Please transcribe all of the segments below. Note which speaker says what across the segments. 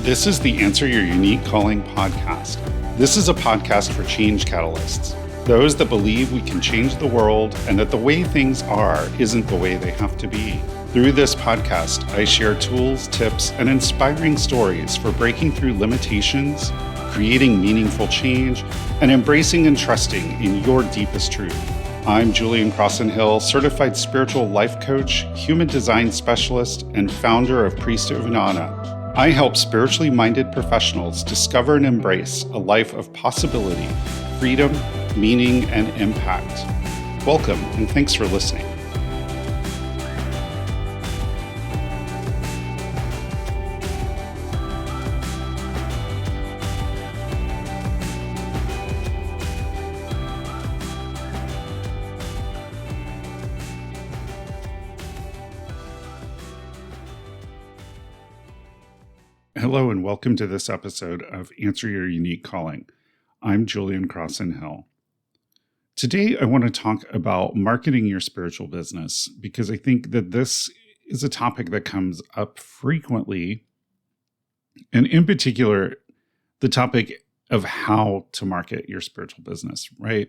Speaker 1: This is the Answer Your Unique Calling podcast. This is a podcast for change catalysts, those that believe we can change the world and that the way things are isn't the way they have to be. Through this podcast, I share tools, tips, and inspiring stories for breaking through limitations, creating meaningful change, and embracing and trusting in your deepest truth. I'm Julian Crosson-Hill, certified spiritual life coach, human design specialist, and founder of Priest of Inanna. I help spiritually minded professionals discover and embrace a life of possibility, freedom, meaning, and impact. Welcome, and thanks for listening. Hello and welcome to this episode of Answer Your Unique Calling. I'm Julian Crosson-Hill. Today I want to talk about marketing your spiritual business because I think that this is a topic that comes up frequently, and in particular, the topic of how to market your spiritual business, right?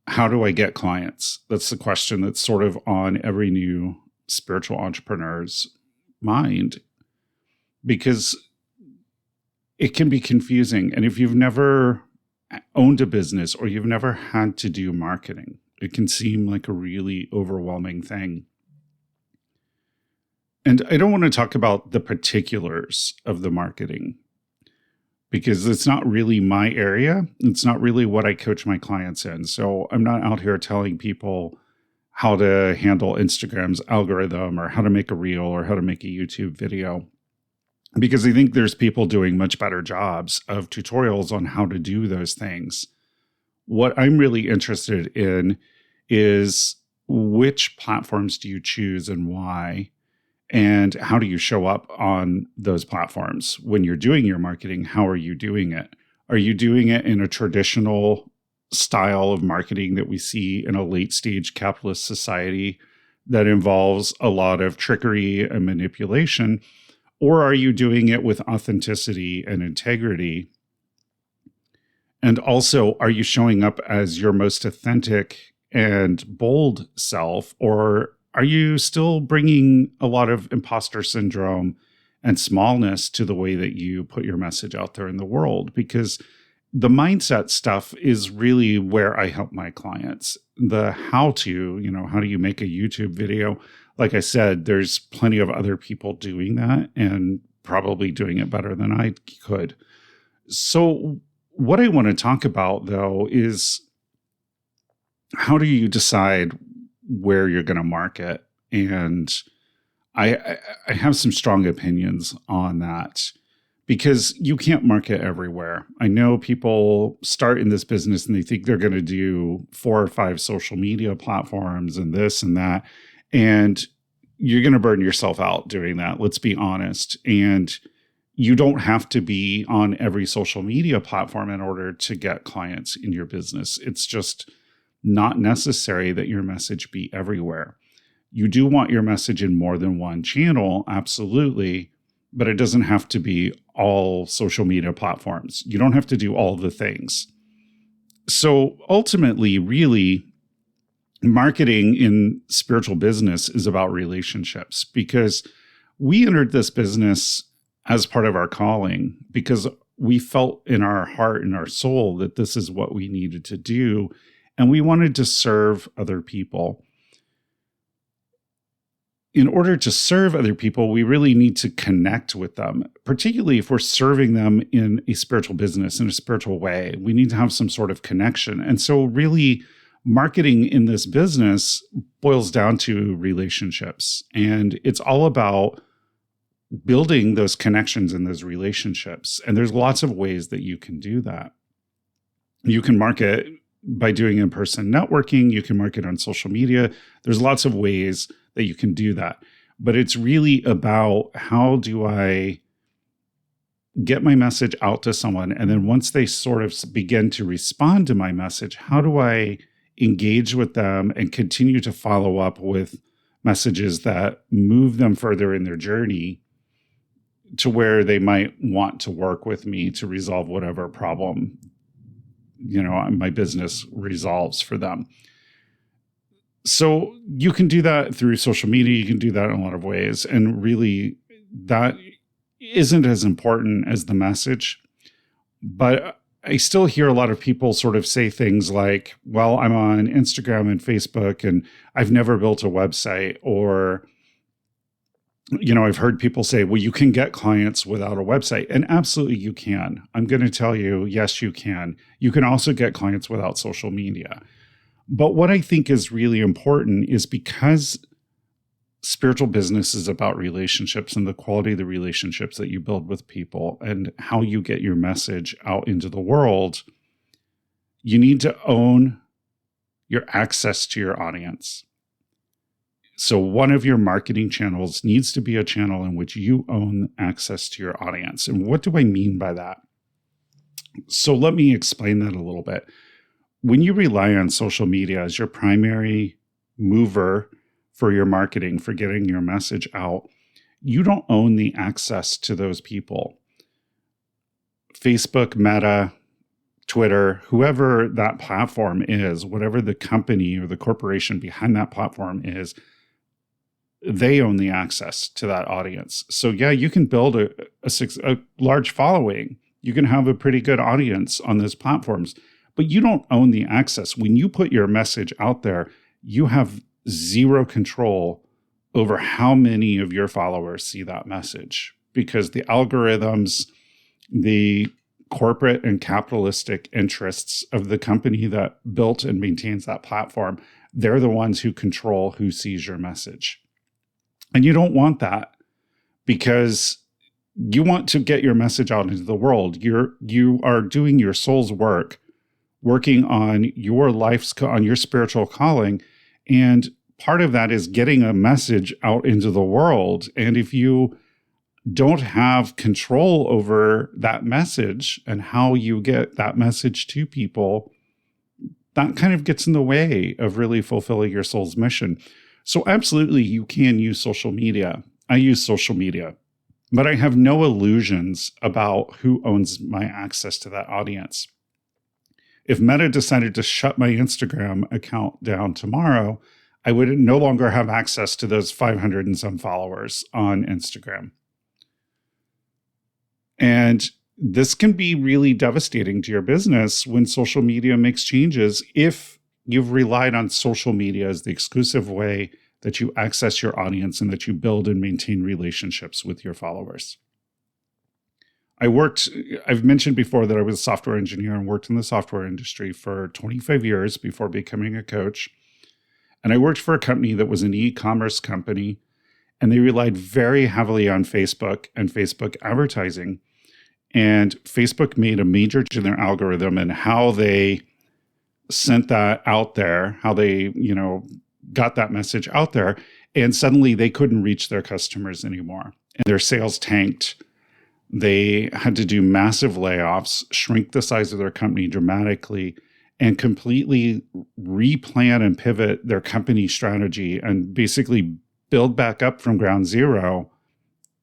Speaker 1: How do I get clients? That's the question that's sort of on every new spiritual entrepreneur's mind, because it can be confusing. And if you've never owned a business or you've never had to do marketing, it can seem like a really overwhelming thing. And I don't want to talk about the particulars of the marketing because it's not really my area. It's not really what I coach my clients in. So I'm not out here telling people how to handle Instagram's algorithm or how to make a reel or how to make a YouTube video, because I think there's people doing much better jobs of tutorials on how to do those things. What I'm really interested in is which platforms do you choose and why, and how do you show up on those platforms? When you're doing your marketing, how are you doing it? Are you doing it in a traditional style of marketing that we see in a late stage capitalist society that involves a lot of trickery and manipulation? Or are you doing it with authenticity and integrity? And also, are you showing up as your most authentic and bold self? Or are you still bringing a lot of imposter syndrome and smallness to the way that you put your message out there in the world? Because the mindset stuff is really where I help my clients. The how to, how do you make a YouTube video? Like I said, there's plenty of other people doing that and probably doing it better than I could. So what I want to talk about, though, is how do you decide where you're going to market? And I have some strong opinions on that because you can't market everywhere. I know people start in this business and they think they're going to do 4 or 5 social media platforms and this and that. And you're going to burn yourself out doing that. Let's be honest. And you don't have to be on every social media platform in order to get clients in your business. It's just not necessary that your message be everywhere. You do want your message in more than one channel, absolutely, but it doesn't have to be all social media platforms. You don't have to do all the things. So ultimately, really, marketing in spiritual business is about relationships, because we entered this business as part of our calling because we felt in our heart and our soul that this is what we needed to do, and we wanted to serve other people. In order to serve other people, we really need to connect with them, particularly if we're serving them in a spiritual business, in a spiritual way. We need to have some sort of connection. And so really, marketing in this business boils down to relationships, and it's all about building those connections and those relationships. And there's lots of ways that you can do that. You can market by doing in-person networking. You can market on social media. There's lots of ways that you can do that. But it's really about how do I get my message out to someone? And then once they sort of begin to respond to my message, how do I engage with them and continue to follow up with messages that move them further in their journey to where they might want to work with me to resolve whatever problem, my business resolves for them. So you can do that through social media. You can do that in a lot of ways. And really, that isn't as important as the message. But I still hear a lot of people sort of say things like, well, I'm on Instagram and Facebook and I've never built a website. Or, I've heard people say, well, you can get clients without a website. And absolutely you can. I'm going to tell you, yes, you can. You can also get clients without social media. But what I think is really important is because spiritual business is about relationships and the quality of the relationships that you build with people and how you get your message out into the world, you need to own your access to your audience. So one of your marketing channels needs to be a channel in which you own access to your audience. And what do I mean by that? So let me explain that a little bit. When you rely on social media as your primary mover for your marketing, for getting your message out, you don't own the access to those people. Facebook, Meta, Twitter, whoever that platform is, whatever the company or the corporation behind that platform is, they own the access to that audience. So yeah, you can build a large following. You can have a pretty good audience on those platforms, but you don't own the access. When you put your message out there, you have zero control over how many of your followers see that message, because the algorithms, the corporate and capitalistic interests of the company that built and maintains that platform, they're the ones who control who sees your message. And you don't want that, because you want to get your message out into the world. You are doing your soul's work, working on your on your spiritual calling. And part of that is getting a message out into the world. And if you don't have control over that message and how you get that message to people, that kind of gets in the way of really fulfilling your soul's mission. So absolutely, you can use social media. I use social media, but I have no illusions about who owns my access to that audience. If Meta decided to shut my Instagram account down tomorrow, I would no longer have access to those 500 and some followers on Instagram. And this can be really devastating to your business when social media makes changes if you've relied on social media as the exclusive way that you access your audience and that you build and maintain relationships with your followers. I've mentioned before that I was a software engineer and worked in the software industry for 25 years before becoming a coach. And I worked for a company that was an e-commerce company, and they relied very heavily on Facebook and Facebook advertising. And Facebook made a major change in their algorithm and how they sent that out there, how they, got that message out there. And suddenly they couldn't reach their customers anymore. And their sales tanked. They had to do massive layoffs, shrink the size of their company dramatically, and completely replan and pivot their company strategy and basically build back up from ground zero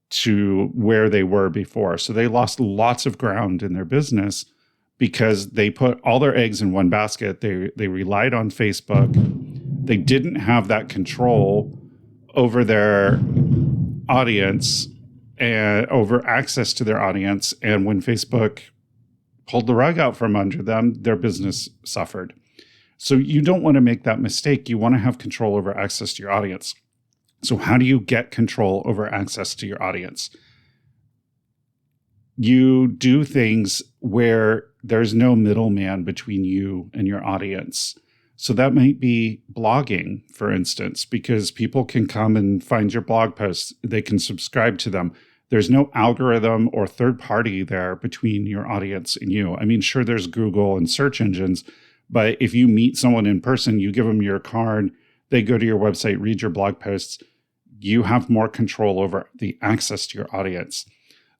Speaker 1: to where they were before. So they lost lots of ground in their business because they put all their eggs in one basket. They relied on Facebook. They didn't have that control over their audience and over access to their audience. And when Facebook pulled the rug out from under them, their business suffered. So you don't want to make that mistake. You want to have control over access to your audience. So how do you get control over access to your audience? You do things where there's no middleman between you and your audience. So that might be blogging, for instance, because people can come and find your blog posts. They can subscribe to them. There's no algorithm or third party there between your audience and you. I mean, sure, there's Google and search engines, but if you meet someone in person, you give them your card, they go to your website, read your blog posts, you have more control over the access to your audience.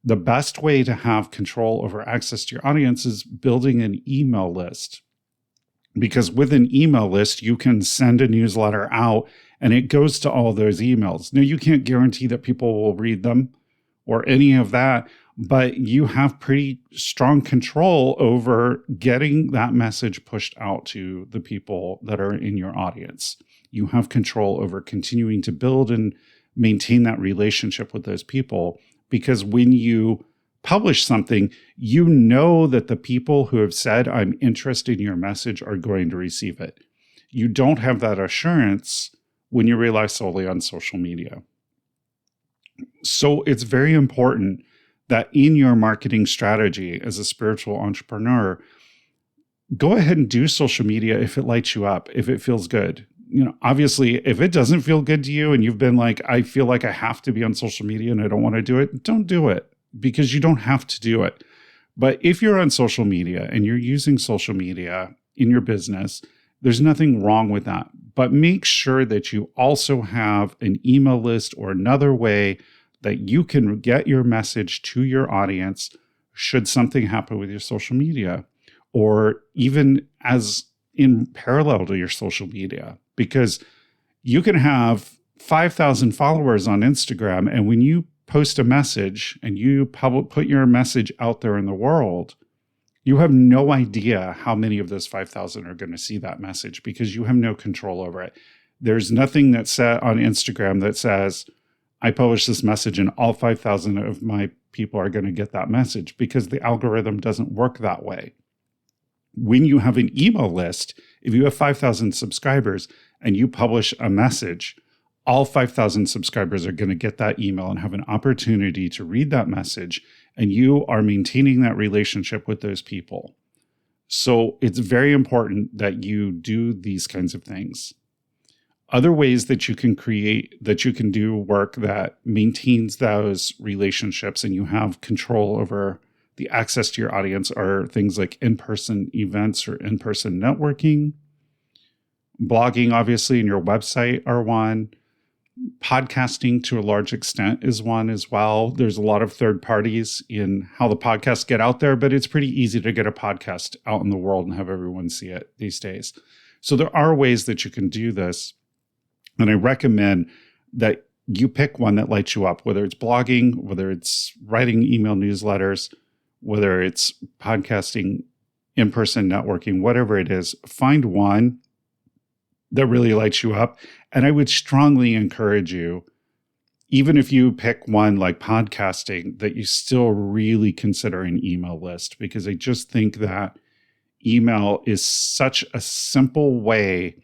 Speaker 1: The best way to have control over access to your audience is building an email list. Because with an email list, you can send a newsletter out and it goes to all those emails. Now, you can't guarantee that people will read them or any of that, but you have pretty strong control over getting that message pushed out to the people that are in your audience. You have control over continuing to build and maintain that relationship with those people, because when you publish something, you know that the people who have said, I'm interested in your message, are going to receive it. You don't have that assurance when you rely solely on social media. So it's very important that in your marketing strategy as a spiritual entrepreneur, go ahead and do social media if it lights you up, if it feels good. Obviously, if it doesn't feel good to you and you've been like, I feel like I have to be on social media and I don't want to do it, don't do it, because you don't have to do it. But if you're on social media and you're using social media in your business, there's nothing wrong with that. But make sure that you also have an email list or another way that you can get your message to your audience should something happen with your social media, or even as in parallel to your social media, because you can have 5,000 followers on Instagram, and when you post a message and you put your message out there in the world, you have no idea how many of those 5,000 are going to see that message, because you have no control over it. There's nothing that's said on Instagram that says, I publish this message and all 5,000 of my people are going to get that message, because the algorithm doesn't work that way. When you have an email list, if you have 5,000 subscribers and you publish a message, all 5,000 subscribers are going to get that email and have an opportunity to read that message, and you are maintaining that relationship with those people. So it's very important that you do these kinds of things. Other ways that you can do work that maintains those relationships and you have control over the access to your audience are things like in-person events or in-person networking. Blogging, obviously, and your website are one. Podcasting to a large extent is one as well. There's a lot of third parties in how the podcasts get out there, but it's pretty easy to get a podcast out in the world and have everyone see it these days. So there are ways that you can do this. And I recommend that you pick one that lights you up, whether it's blogging, whether it's writing email newsletters, whether it's podcasting, in-person networking, whatever it is. Find one that really lights you up. And I would strongly encourage you, even if you pick one like podcasting, that you still really consider an email list, because I just think that email is such a simple way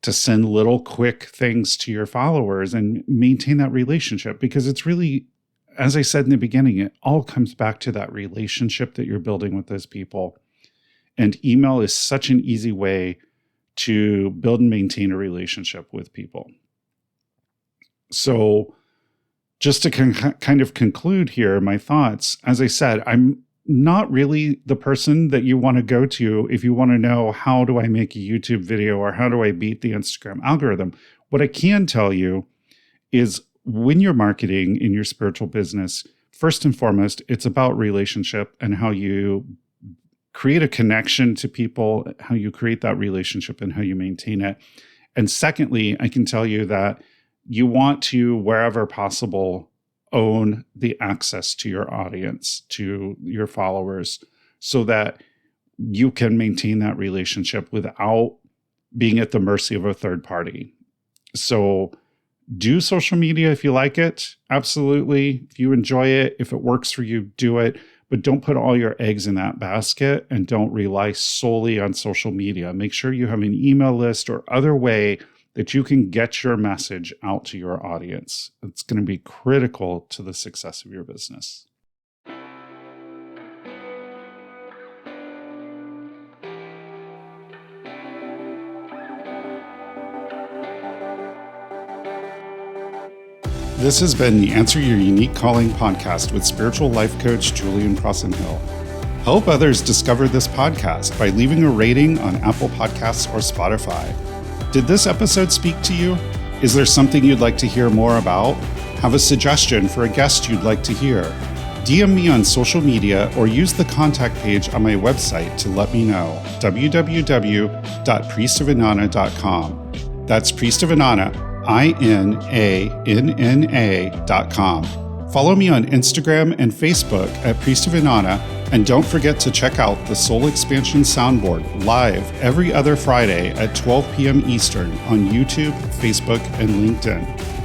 Speaker 1: to send little quick things to your followers and maintain that relationship, because it's really, as I said in the beginning, it all comes back to that relationship that you're building with those people. And email is such an easy way to build and maintain a relationship with people. So just to kind of conclude here, my thoughts, as I said, I'm not really the person that you want to go to if you want to know, how do I make a YouTube video or how do I beat the Instagram algorithm? What I can tell you is, when you're marketing in your spiritual business, first and foremost, it's about relationship and how you create a connection to people, how you create that relationship and how you maintain it. And secondly, I can tell you that you want to, wherever possible, own the access to your audience, to your followers, so that you can maintain that relationship without being at the mercy of a third party. So do social media if you like it. Absolutely. If you enjoy it, if it works for you, do it. But don't put all your eggs in that basket and don't rely solely on social media. Make sure you have an email list or other way that you can get your message out to your audience. It's going to be critical to the success of your business. This has been the Answer Your Unique Calling podcast with spiritual life coach Julian Crosson-Hill. Help others discover this podcast by leaving a rating on Apple Podcasts or Spotify. Did this episode speak to you? Is there something you'd like to hear more about? Have a suggestion for a guest you'd like to hear? DM me on social media or use the contact page on my website to let me know. www.priestofannana.com. That's Priest of Inanna, INANNA.com. Follow me on Instagram and Facebook at Priest of Inanna, and don't forget to check out the Soul Expansion Soundboard live every other Friday at 12 p.m. Eastern on YouTube, Facebook, and LinkedIn.